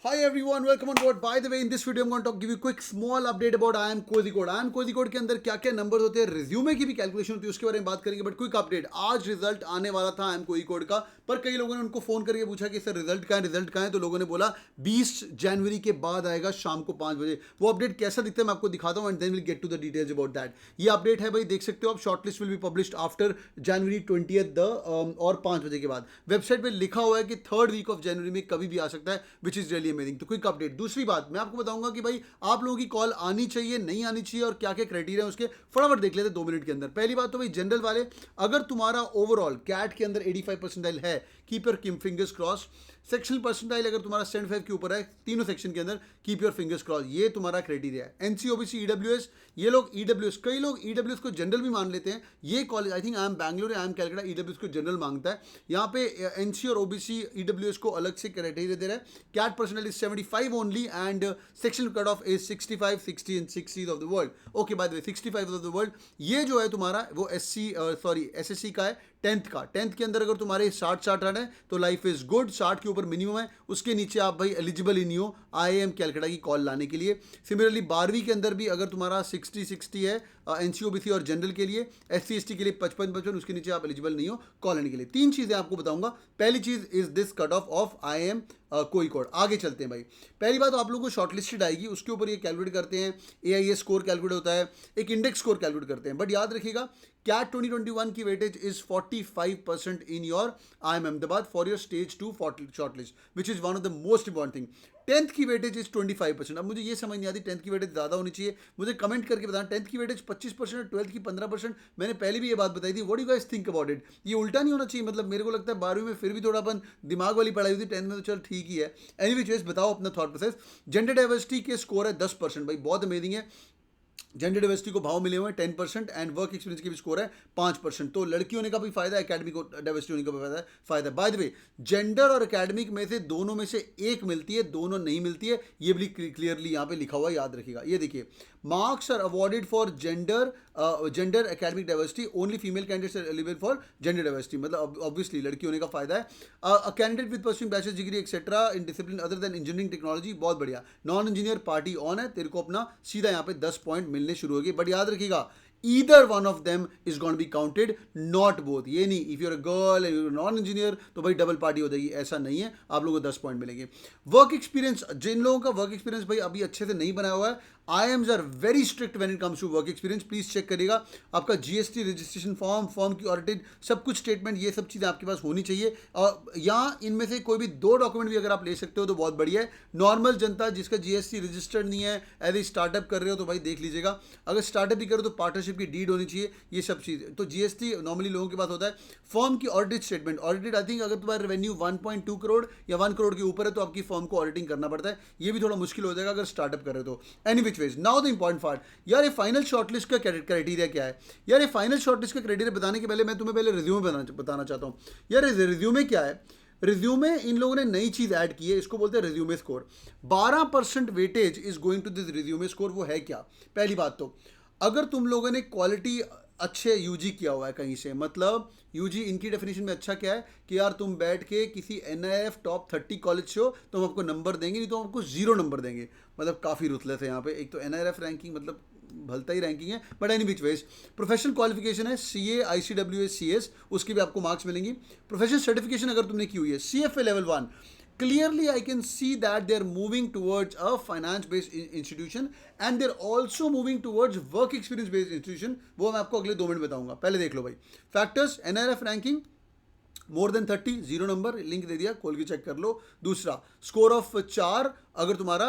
Hi everyone, welcome on board. By the way, in this video, I'm going to give you a quick small update about IIM Kozhikode. IIM Kozhikode के अंदर क्या क्या number होते हैं, resume की भी calculation होती है, उसके बारे में बात करेंगे. बट क्विक अपडेट, आज रिजल्ट आने वाला था IIM Kozhikode का, पर कई लोगों ने उनको फोन करके पूछा कि सर रिजल्ट कहाँ है, तो लोगों ने बोला 20 जनवरी के बाद आएगा शाम को 5 बजे. वो अपडेट कैसा दिखता है मैं आपको दिखाता हूँ and then will get to the details about that. ये अपडेट है भाई, देख सकते हो आप. Shortlist will be published after January 20th और 5 बजे के बाद. वेबसाइट पे लिखा हुआ है कि थर्ड वीक ऑफ जनवरी में कभी भी आ सकता है, विच इज रियली अमेजिंग. तो क्विक अपडेट. दूसरी बात मैं आपको बताऊंगा कि भाई आप लोगों की कॉल आनी चाहिए नहीं आनी चाहिए और क्या क्या क्राइटेरिया है उसके, फटाफट देख लेते हैं 2 मिनट के अंदर. पहली बात तो भाई जनरल वाले, अगर तुम्हारा ओवरऑल कैट के अंदर 85 परसेंटाइल है, keep your fingers cross. Sectional percentile अगर तुम्हारा 75 के ऊपर है तीनों सेक्शन के अंदर, कीप योर फिंगर्स क्रॉस. ये तुम्हारा क्राइटेरिया है. एनसी ओबीसी ईडब्ल्यूएस, ये लोग ईडब्ल्यूएस, कई लोग ईडब्ल्यूएस को जनरल भी मान लेते हैं. ये college I think I am Bangalore, I am Calcutta, EWS को जनरल मांगता है. यहाँ पे एनसी और ओबीसी ईडब्ल्यूएस को अलग से क्राइटेरिया दे रहा है. CAT percentile is 75 only and sectional cut off is 65, 60 and 60 of the world. Okay, by the way 65 of the world. ये जो है तुम्हारा वो एसएससी का है, 10th का. 10th के अंदर अगर तुम्हारे 60 रन है तो लाइफ इज गुड. 60 के ऊपर मिनिमम है, उसके नीचे आप भाई एलिजिबल ही नहीं हो आईआईएम कैलकाटा की कॉल लाने के लिए. सिमिलरली 12वीं के अंदर भी अगर तुम्हारा 60 है एनसीओबीसी और जनरल के लिए, एससी एसटी के लिए 55, उसके नीचे आप एलिजिबल नहीं हो कॉल लेने के लिए. 3 चीज़ें आपको बताऊंगा. पहली चीज़ is this cut off of IIM Kozhikode. आगे चलते हैं भाई. पहली बात तो आप लोगों को शॉर्टलिस्टेड आएगी, उसके ऊपर ये कैलकुलेट करते हैं. एआईए स्कोर कैलकुलेट होता है, एक इंडेक्स स्कोर कैलकुलेट करते हैं. बट याद रखिएगा कैट 2021 की weightage is 45% in your IIM Ahmedabad for your stage 2 shortlist, which is one of the most important thing. 10th की वेटेज इज 25%. अब मुझे ये समझ नहीं आती 10th की वेटेज ज़्यादा होनी चाहिए, मुझे कमेंट करके बताना. 10th की वेटेज 25% और 12th की 15%. मैंने पहले भी ये बात बताई थी. What you guys think about it? ये उल्टा नहीं होना चाहिए. मतलब मेरे को लगता है 12वीं में फिर भी थोड़ा अपन दिमाग वाली पढ़ाई हुई थी, 10th में तो चल ठीक ही है. एनीवे चॉइस, बताओ अपना थॉट प्रोसेस. जेंडर डाइवर्सिटी के स्कोर है 10% भाई, बहुत अमेजिंग है. जेंडर डाइवर्सिटी को भाव मिले हुए हैं 10% एंड वर्क एक्सपीरियंस की भी स्कोर है 5%. तो लड़की होने का भी फायदा है, एकेडमिक डाइवर्सिटी होने का भी फायदा है. बाय द वे, जेंडर और एकेडमिक में से दोनों में से एक मिलती है, दोनों नहीं मिलती है. ये भी क्लियरली यहाँ पे लिखा हुआ है, याद रखिएगा. ये देखिए, marks are awarded for gender academic diversity, only female candidates are eligible for gender diversity. मतलब ऑब्वियसली लड़की होने का फायदा है. A candidate with pursuing bachelor's degree etcetera in discipline other than engineering technology, बहुत बढ़िया. नॉन इंजीनियर पार्टी ऑन है, तेरे को अपना सीधा यहाँ पे 10 पॉइंट मिलने शुरू होगी. बट याद रखिएगा, either one of them is going to be counted, not both. ये नहीं, if you're a girl and you're a non engineer तो भाई डबल पार्टी हो जाएगी, ऐसा नहीं है. आप लोगों को 10 पॉइंट मिलेंगे. वर्क एक्सपीरियंस, जिन लोगों का वर्क एक्सपीरियंस भाई अभी अच्छे से नहीं बनाया हुआ है, IIMs are very strict when it comes to work experience. Please check करिएगा आपका जीएसटी रजिस्ट्रेशन फॉर्म की ऑडिटेड सब कुछ स्टेटमेंट, ये सब चीज़ें आपके पास होनी चाहिए. और यहाँ इनमें से कोई भी 2 डॉक्यूमेंट भी अगर आप ले सकते हो तो बहुत बढ़िया है. नॉर्मल जनता जिसका जीएसटी रजिस्टर्ड नहीं है, एज ए स्टार्टअप कर रहे हो तो भाई देख लीजिएगा. अगर स्टार्टअप भी करो तो पार्टनरशिप की डीड होनी चाहिए, ये सब चीज़. तो जीएसटी नॉर्मली लोगों के पास होता है. फर्म की audit statement, audited I think अगर तुम्हारा रेवेन्यू 1.2 करोड़ या 1 करोड़ के ऊपर है तो आपकी फर्म को ऑडिटिंग करना पड़ता है. ये भी थोड़ा मुश्किल हो जाएगा अगर स्टार्टअप कर रहे हो तो. Any which ways, now the important part. यार ये फाइनल शॉर्टलिस्ट का क्राइटेरिया क्या है? यार ये फाइनल शॉर्टलिस्ट का क्राइटेरिया बताने के पहले मैं तुम्हें पहले रिज्यूमे बताना चाहता हूँ. यार रिज्यूमे क्या है? रिज्यूमे इन लोगों ने नई चीज ऐड की है, इसको बोलते हैं resume score. 12% weightage is going to this resume score. वो है क्या? पहली बात तो, अगर तुम लोगों ने क्वालिटी अच्छे यूजी किया हुआ है कहीं से, मतलब यूजी इनकी डेफिनेशन में अच्छा क्या है कि यार तुम बैठ के किसी एनआईएफ टॉप 30 कॉलेज से हो तो हम आपको नंबर देंगे, नहीं तो हम आपको 0 नंबर देंगे. मतलब काफ़ी रुतलेस है यहाँ पे. एक तो एनआईएफ रैंकिंग मतलब भलता ही रैंकिंग है, but any which ways. Professional qualification है सीए, आईसीडब्ल्यूएस, सीएस, उसकी भी आपको मार्क्स मिलेंगी. प्रोफेशनल सर्टिफिकेशन अगर तुमने की हुई है CFA level 1, clearly I can see that they're moving towards a finance based institution and they're also moving towards work experience based institution. वो मैं आपको अगले 2 मिनट बताऊंगा. पहले देख लो भाई factors. NRF ranking more than 30, 0 number, link दे दिया, खोल के चेक कर लो. दूसरा, स्कोर ऑफ 4, अगर तुम्हारा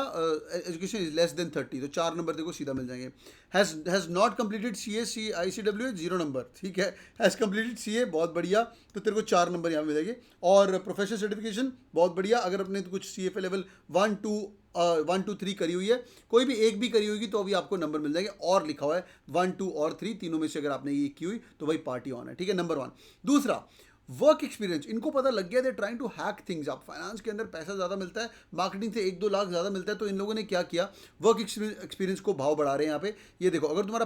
एजुकेशन इज लेस देन 30 तो 4 नंबर देखो सीधा मिल जाएंगे. Has not completed CA ICW, 0 number, ठीक है. हैज़ कंप्लीटेड सीए, बहुत बढ़िया, तो तेरे को 4 नंबर यहाँ मिलेंगे. और प्रोफेशनल सर्टिफिकेशन, बहुत बढ़िया. अगर अपने कुछ सीएफए लेवल 1 2 3 करी हुई है, कोई भी एक भी करी होगी तो अभी आपको नंबर मिल जाएंगे. और लिखा हुआ है 1 2 और 3, तीनों में से अगर आपने ये की हुई तो भाई पार्टी ऑन है, ठीक है. नंबर 1. दूसरा, वर्क एक्सपीरियंस, इनको पता लग गया they trying to hack things. आप फाइनेंस के अंदर पैसा ज़्यादा मिलता है, मार्केटिंग से 1-2 लाख ज़्यादा मिलता है, तो इन लोगों ने क्या किया, वर्क एक्सपीरियंस को भाव बढ़ा रहे हैं यहाँ पे। ये देखो, अगर तुम्हारा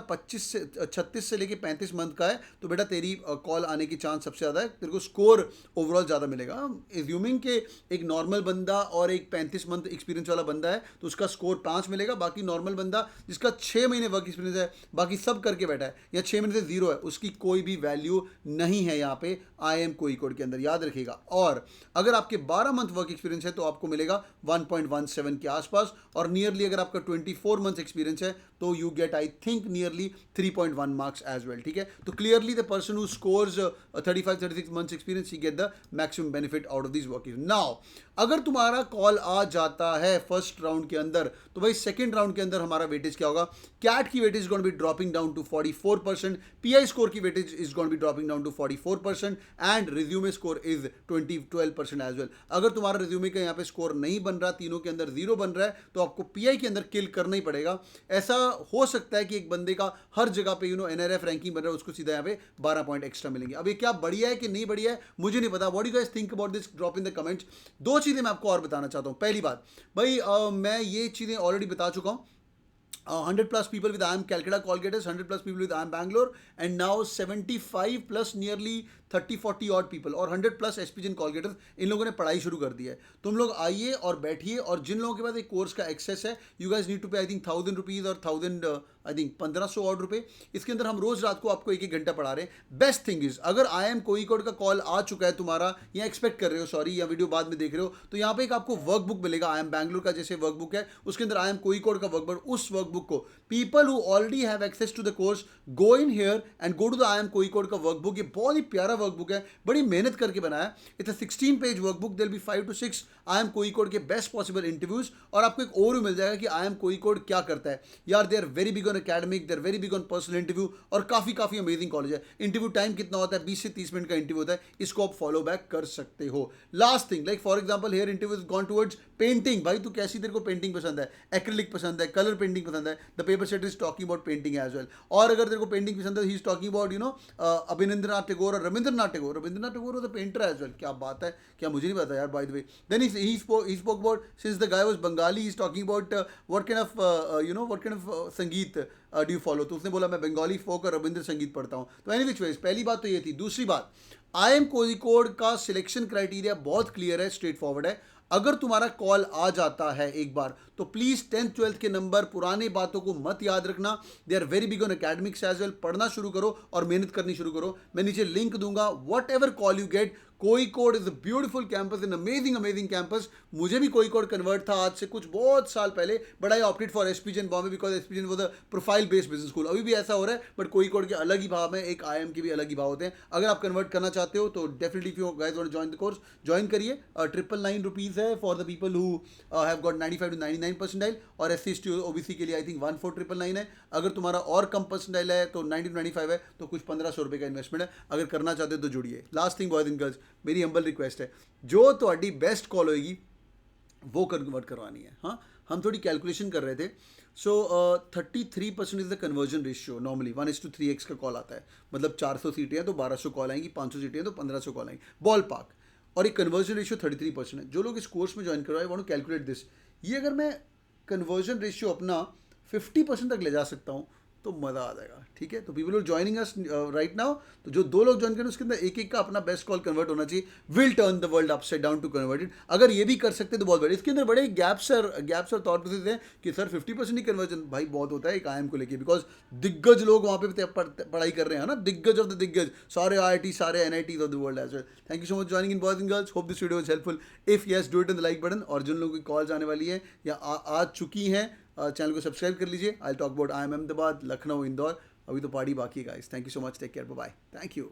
36 से लेके 35 मंथ का है तो बेटा तेरी कॉल आने की चांस सबसे ज़्यादा है, तेरे को स्कोर ओवरऑल ज़्यादा मिलेगा। एज्यूमिंग के एक नॉर्मल बंदा और एक 35 मंथ एक्सपीरियंस वाला बंदा है तो उसका स्कोर 5 मिलेगा। बाकी नॉर्मल बंदा जिसका 6 महीने वर्क एक्सपीरियंस है, बाकी सब करके बैठा है, या 6 महीने से 0 है, उसकी कोई भी वैल्यू नहीं है यहाँ पे IIM कोड के अंदर, याद रखिएगा। और अगर आपके 12 मंथ वर्क एक्सपीरियंस है तो आपको मिलेगा 1.17 के आसपास, और नियरली अगर आपका 24 मंथ एक्सपीरियंस है तो you get I think nearly 3.1 marks as well, ठीक है। तो clearly the person who scores 35-36 months experience he get the maximum benefit out of this work. Now अगर तुम्हारा कॉल आ जाता है फर्स्ट राउंड के अंदर तो भाई सेकंड राउंड के अंदर हमारा वेटेज क्या होगा, कैट की weightage is going to be dropping down to 44%, PI score की weightage is going to be dropping down to 44%, and resume score is 12% as well. अगर तुम्हारा रिज्यूमे का यहाँ पे स्कोर नहीं बन रहा, तीनों के अंदर 0 बन रहा है, तो आपको PI के अंदर किल करना ही पड़ेगा। ऐसा हो सकता है कि एक बंदे का हर जगह पे NRF रैंकिंग बन रहा है, उसको सीधा यहाँ पे 12 पॉइंट एक्स्ट्रा मिलेंगे। अब ये क्या बढ़िया है कि नहीं बढ़िया है मुझे नहीं पता, what do you guys think about this, drop in the comments. दो चीजें मैं आपको और बताना चाहता हूं। पहली बात भाई, मैं ये चीजें ऑलरेडी बता चुका हूं। 100 plus people with IIM Calcutta call getters, 100 plus people with IIM Bangalore, and now 75 plus nearly 30-40 odd people और 100 plus SPGN कॉल गेटर्स, इन लोगों ने पढ़ाई शुरू कर दी है। तुम लोग आइए और बैठिए, और जिन लोगों के पास एक कोर्स का एक्सेस है, यू गाइस नीड टू पे आई थिंक 1000 रुपीज़ और 1000 आई थिंक 1500 और रुपये। इसके अंदर हम रोज रात को आपको 1-1 घंटा पढ़ा रहे हैं। बेस्ट थिंग इज, अगर IIM कोड का कॉल आ चुका है तुम्हारा, या एक्सपेक्ट कर रहे हो, सॉरी, या वीडियो बाद में देख रहे हो, तो यहाँ पे एक आपको वर्कबुक मिलेगा IIM बैंगलोर का जैसे वर्कबुक है, उसके अंदर IIM कोड का वर्कबुक, उस वर्कबुक को people who already have access to the course go in here and go to the IIM code का वर्कबुक। ये बहुत ही प्यारा वर्कबुक है, बड़ी मेहनत करके बनाया। It's a 16 page workbook, there be 5 to 6 IIM code के बेस्ट पॉसिबल इंटरव्यूज, और आपको एक ओवरव्यू मिल जाएगा कि IIM कोड क्या करता है। यार they are very big on academic, they are very big on personal interview, और काफी अमेजिंग कॉलेज है। इंटरव्यू टाइम कितना होता है, 20 से 30 मिनट का इंटरव्यू होता है, इसको आप फॉलो बैक कर सकते हो। Last thing, like for example here interview is gone towards painting. भाई तू कैसी, तेरे को पेंटिंग पसंद है, एक्रिलिक पसंद है, कलर पेंटिंग पसंद है, the paper set is talking about painting as well. और अगर तेरे को पेंटिंग पसंद है, he is talking about Abanindranath Tagore और Rabindranath Tagore the painter as well. क्या बात है, क्या मुझे नहीं पता यार, by the way. Then he spoke about, since the guy was Bengali, he is talking about what kind of sangeet do you follow. तो उसने बोला मैं बंगाली फोक और रविंद्र संगीत पढ़ता हूँ। तो एनी विच वेज, पहली बात तो ये थी। दूसरी बात, IIM कोड का सिलेक्शन क्राइटेरिया बहुत क्लियर है, स्ट्रेट फॉरवर्ड है। अगर तुम्हारा कॉल आ जाता है एक बार, तो प्लीज 10th 12th के नंबर, पुराने बातों को मत याद रखना। They are very big on academics as well. पढ़ना शुरू करो और मेहनत करनी शुरू करो। मैं नीचे लिंक दूंगा, what ever call you get, code is a beautiful campus, an amazing campus. मुझे भी कोड कन्वर्ट था आज से कुछ बहुत साल पहले, but I opted for SPGN Bombay because SPGN was a profile based business school. अभी भी ऐसा हो रहा है, बट कोड के अलग ही भाव है, एक IIM के भी अलग ही भाव होते हैं। अगर आप कन्वर्ट करना चाहते हो तो definitely if you guys want to join the course, join करिए। 999 रुपीज़ है for the people who have got 95 to 99 percentile, और SC ST OBC के लिए आई थिंक 14,999 है। अगर तुम्हारा और कम परसेंटाइल है तो 90 to 95 है, तो कुछ 1500 रुपये का इन्वेस्टमेंट है। अगर करना चाहते हो तो जुड़िए। Last thing boys and girls, मेरी हम्बल रिक्वेस्ट है, जो तुम्हारी बेस्ट कॉल होगी वो कन्वर्ट करवानी है। हाँ, हम थोड़ी कैलकुलेशन कर रहे थे। सो 33% is the conversion ratio. Normally 1:3x का कॉल आता है, मतलब 400 सीटें हैं तो 1200 कॉल आएंगी, 500 सीटें हैं तो 1500 कॉल आएंगी, बॉल पार्क। और एक कन्वर्जन रेशियो 33% है। जो लोग इस कोर्स में ज्वाइन करो, I want to calculate this, ये अगर मैं कन्वर्जन रेशियो अपना 50% तक ले जा सकता हूँ तो मज़ा आ जाएगा। ठीक है, तो people are joining us right now, तो जो 2 लोग ज्वाइन करें उसके अंदर एक का अपना बेस्ट कॉल कन्वर्ट होना चाहिए। Will turn the world upside down to convert it. अगर ये भी कर सकते तो बहुत बड़े। इसके अंदर बड़े गैप्स और थॉट प्रोसेस हैं कि सर 50% ही कन्वर्जन भाई बहुत होता है एक IIM को लेके, बिकॉज दिग्गज लोग वहाँ पे पढ़ाई कर रहे हैं ना, दिग्गज ऑफ द दिग्गज, सारे IIT, सारे NITs of the world as well. Thank you so much joining in boys and girls. Hope this video is helpful. If yes, do it in the like button. और जिन लोगों की calls आने वाली है या आ चुकी हैं, चैनल को सब्सक्राइब कर लीजिए। I talk about IIM Ahmedabad, Lucknow, Indore. अभी तो पार्टी बाकी है guys. Thank you so much, take care, bye bye, thank you.